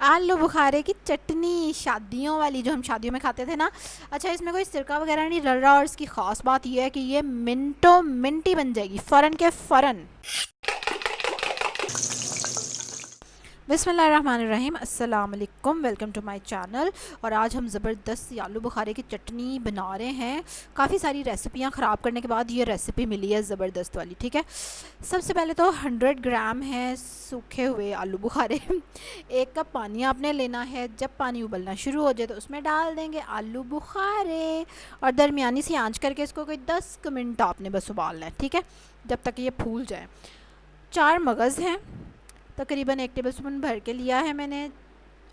आलू बुखारे की चटनी, शादियों वाली, जो हम शादियों में खाते थे ना। अच्छा, इसमें कोई सिरका वगैरह नहीं डल रहा, और इसकी ख़ास बात यह है कि ये मिनटों मिनटी बन जाएगी, फ़ौरन के फ़ौरन। बिस्मिल्लाहिर्रहमानिर्रहीम, अस्सलाम वालेकुम, वेलकम टू माय चैनल। और आज हम ज़बरदस्त सी आलू बुखारे की चटनी बना रहे हैं। काफ़ी सारी रेसिपियाँ ख़राब करने के बाद ये रेसिपी मिली है ज़बरदस्त वाली, ठीक है। सबसे पहले तो 100 ग्राम है सूखे हुए आलू बुखारे। 1 कप पानी आपने लेना है। जब पानी उबलना शुरू हो जाए तो उसमें डाल देंगे आलू बुखारे, और दरमियानी सी आंच करके इसको कोई 10 मिनट आपने बस उबालना है, ठीक है, जब तक ये फूल जाए। 4 मगज़ हैं, तकरीबन 1 टेबलस्पून भर के लिया है मैंने,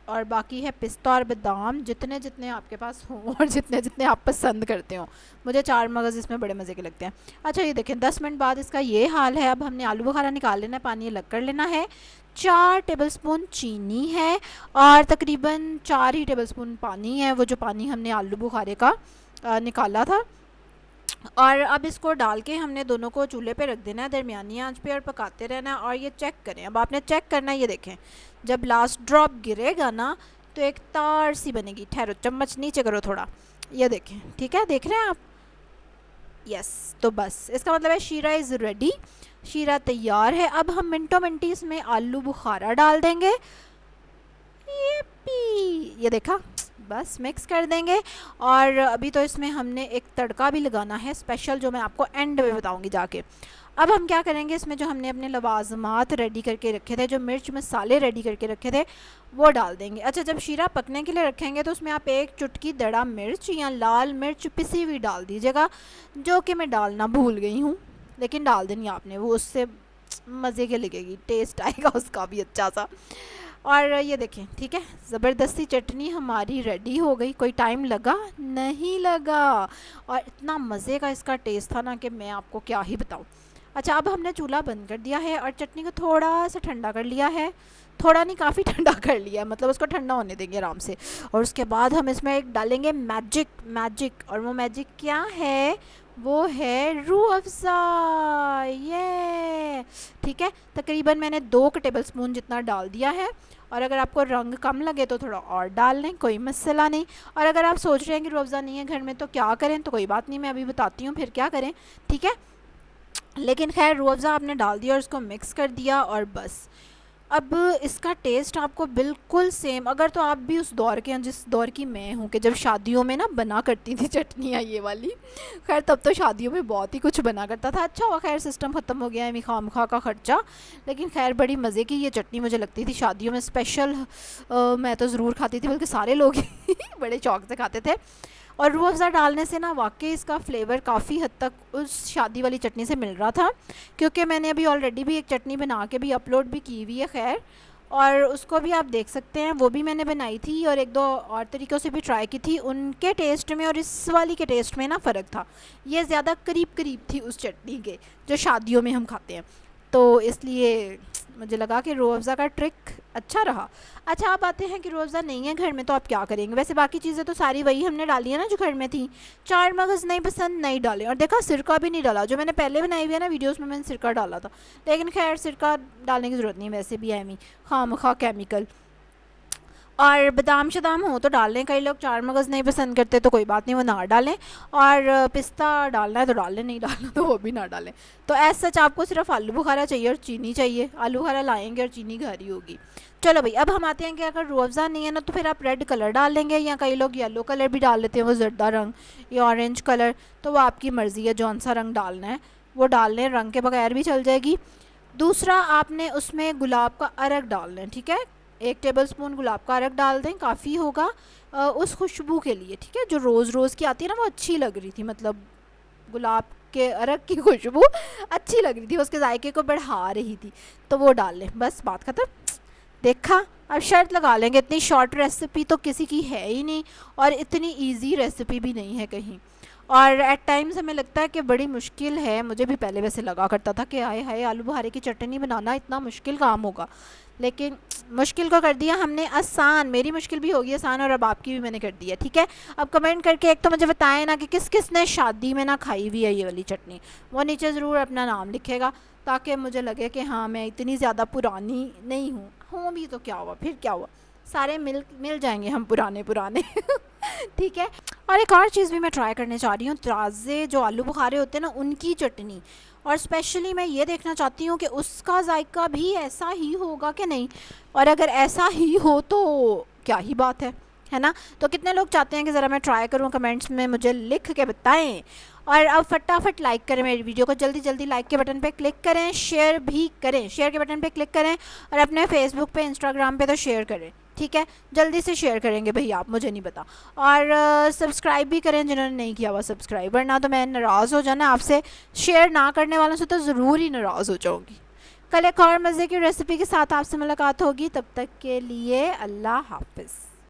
और बाकी है पिस्ता और बादाम, जितने जितने आपके पास हों और जितने जितने आप पसंद करते हो। मुझे 4 मगज़ इसमें बड़े मज़े के लगते हैं। अच्छा, ये देखें 10 मिनट बाद इसका ये हाल है। अब हमने आलू बुखारा निकाल लेना है, पानी अलग कर लेना है। 4 टेबलस्पून चीनी है, और तकरीबन 4 ही टेबलस्पून पानी है, वो जो पानी हमने आलू बुखारे का निकाला था। और अब इसको डाल के हमने दोनों को चूल्हे पे रख देना है दरमियानी आंच पे, और पकाते रहना है। और ये चेक करें, अब आपने चेक करना है, ये देखें जब लास्ट ड्रॉप गिरेगा ना तो एक तार सी बनेगी। ठहरो, चम्मच नीचे करो थोड़ा, ये देखें, ठीक है, देख रहे हैं आप? यस, तो बस इसका मतलब है शीरा इज़ रेडी, शीरा तैयार है। अब हम मिनटों मिनटी इसमें आलू बुखारा डाल देंगे। ये देखा, बस मिक्स कर देंगे। और अभी तो इसमें हमने एक तड़का भी लगाना है स्पेशल, जो मैं आपको एंड में बताऊंगी जाके। अब हम क्या करेंगे, इसमें जो हमने अपने लवाजमात रेडी करके रखे थे, जो मिर्च मसाले रेडी करके रखे थे, वो डाल देंगे। अच्छा, जब शीरा पकने के लिए रखेंगे तो उसमें आप 1 चुटकी दड़ा मिर्च या लाल मिर्च पिसी हुई डाल दीजिएगा, जो कि मैं डालना भूल गई हूँ, लेकिन डाल देनी आपने, वो उससे मज़े के लगेगी, टेस्ट आएगा उसका भी अच्छा सा। और ये देखें, ठीक है, ज़बरदस्ती चटनी हमारी रेडी हो गई। कोई टाइम लगा? नहीं लगा, और इतना मज़े का इसका टेस्ट था ना कि मैं आपको क्या ही बताऊँ। अच्छा, अब हमने चूल्हा बंद कर दिया है और चटनी को थोड़ा सा ठंडा कर लिया है। थोड़ा नहीं, काफ़ी ठंडा कर लिया है, मतलब उसको ठंडा होने देंगे आराम से। और उसके बाद हम इसमें एक डालेंगे मैजिक मैजिक, और वो मैजिक क्या है? वो है रूह अफ़ज़ा। ये ठीक है, तकरीबन मैंने 2 टेबल स्पून जितना डाल दिया है। और अगर आपको रंग कम लगे तो थोड़ा और डाल लें, कोई मसला नहीं। और अगर आप सोच रहे हैं कि रूह अफ़ज़ा नहीं है घर में तो क्या करें, तो कोई बात नहीं, मैं अभी बताती हूँ फिर क्या करें, ठीक है। लेकिन खैर, रूह अफ़ज़ा आपने डाल दिया और इसको मिक्स कर दिया, और बस अब इसका टेस्ट आपको बिल्कुल सेम, अगर तो आप भी उस दौर के हैं जिस दौर की मैं हूँ, कि जब शादियों में ना बना करती थी चटनियाँ ये वाली। खैर, तब तो शादियों में बहुत ही कुछ बना करता था। अच्छा हुआ खैर सिस्टम ख़त्म हो गया है, खामखा का ख़र्चा। लेकिन खैर, बड़ी मज़े की ये चटनी मुझे लगती थी शादियों में स्पेशल। मैं तो ज़रूर खाती थी, बल्कि सारे लोग ही बड़े शौक से खाते थे। और रूह अफ़ज़ा डालने से ना वाकई इसका फ्लेवर काफ़ी हद तक उस शादी वाली चटनी से मिल रहा था, क्योंकि मैंने अभी ऑलरेडी भी एक चटनी बना के भी अपलोड भी की हुई है खैर, और उसको भी आप देख सकते हैं, वो भी मैंने बनाई थी, और 1-2 और तरीक़ों से भी ट्राई की थी। उनके टेस्ट में और इस वाली के टेस्ट में ना फ़र्क था, ये ज़्यादा करीब करीब थी उस चटनी के जो शादियों में हम खाते हैं, तो इसलिए मुझे लगा कि रूह अफ़ज़ा का ट्रिक अच्छा रहा। अच्छा, आप आते हैं कि रूह अफ़ज़ा नहीं है घर में तो आप क्या करेंगे? वैसे बाकी चीज़ें तो सारी वही हमने डाली है ना जो घर में थी। 4 मगज़ नहीं पसंद, नहीं डाले, और देखा सिरका भी नहीं डाला। जो मैंने पहले बनाई हुई है ना वीडियोस में, मैंने सिरका डाला था, लेकिन खैर सिरका डालने की ज़रूरत नहीं, वैसे भी है खामखा केमिकल। और बादाम शदाम हो तो डाल लें, कई लोग 4 मगज़ नहीं पसंद करते तो कोई बात नहीं, वो ना डालें। और पिस्ता डालना है तो डाल लें, नहीं डालना तो वो भी ना डालें। तो ऐसा सच आपको सिर्फ आलू बुखारा चाहिए और चीनी चाहिए। आलू बुखारा लाएंगे और चीनी घर ही होगी। चलो भाई, अब हम आते हैं कि अगर रूह अफ़ज़ा नहीं है ना तो फिर आप रेड कलर डाल लेंगे, या कई लोग येलो कलर भी डाल लेते हैं, वो ज़र्दा रंग या ऑरेंज कलर, तो वो आपकी मर्ज़ी है जौन सा रंग डालना है वो डाल लें, रंग के बगैर भी चल जाएगी। दूसरा, आपने उसमें गुलाब का अरक डालना है, ठीक है। 1 टेबलस्पून गुलाब का अरक डाल दें, काफ़ी होगा उस खुशबू के लिए, ठीक है। जो रोज़ रोज़ की आती है ना, वो अच्छी लग रही थी, मतलब गुलाब के अरक की खुशबू अच्छी लग रही थी, उसके जायके को बढ़ा रही थी, तो वो डाल लें, बस बात ख़त्म। देखा, अब शर्त लगा लेंगे, इतनी शॉर्ट रेसिपी तो किसी की है ही नहीं, और इतनी इजी रेसिपी भी नहीं है कहीं। और एट टाइम्स हमें लगता है कि बड़ी मुश्किल है, मुझे भी पहले वैसे लगा करता था कि हाय हाय आलू बुखारे की चटनी बनाना इतना मुश्किल काम होगा, लेकिन मुश्किल को कर दिया हमने आसान। मेरी मुश्किल भी होगी आसान, और अब आपकी भी मैंने कर दी है, ठीक है। अब कमेंट करके एक तो मुझे बताएं ना कि किस किस ने शादी में ना खाई हुई है ये वाली चटनी, वो नीचे ज़रूर अपना नाम लिखेगा, ताकि मुझे लगे कि हाँ मैं इतनी ज़्यादा पुरानी नहीं हूँ भी तो क्या हुआ, फिर क्या हुआ, सारे मिल जाएंगे हम पुराने पुराने ठीक है। और एक और चीज़ भी मैं ट्राई करने चाह रही हूँ, ताज़े जो आलू बुखारे होते हैं ना उनकी चटनी, और स्पेशली मैं ये देखना चाहती हूँ कि उसका जायका भी ऐसा ही होगा कि नहीं, और अगर ऐसा ही हो तो क्या ही बात है ना। तो कितने लोग चाहते हैं कि ज़रा मैं ट्राई करूँ, कमेंट्स में मुझे लिख के बताएं। और अब फटाफट लाइक करें मेरी वीडियो को, जल्दी जल्दी लाइक के बटन पे क्लिक करें, शेयर भी करें, शेयर के बटन पे क्लिक करें, और अपने फेसबुक पे इंस्टाग्राम पे तो शेयर करें, ठीक है, जल्दी से शेयर करेंगे भैया आप, मुझे नहीं पता। और सब्सक्राइब भी करें जिन्होंने नहीं किया हुआ सब्सक्राइब, वरना तो मैं नाराज़ हो जाना आपसे, शेयर ना करने वालों से तो ज़रूर ही नाराज़ हो जाऊँगी। कल एक और मज़े की रेसिपी के साथ आपसे मुलाकात होगी, तब तक के लिए अल्लाह हाफ़िज़।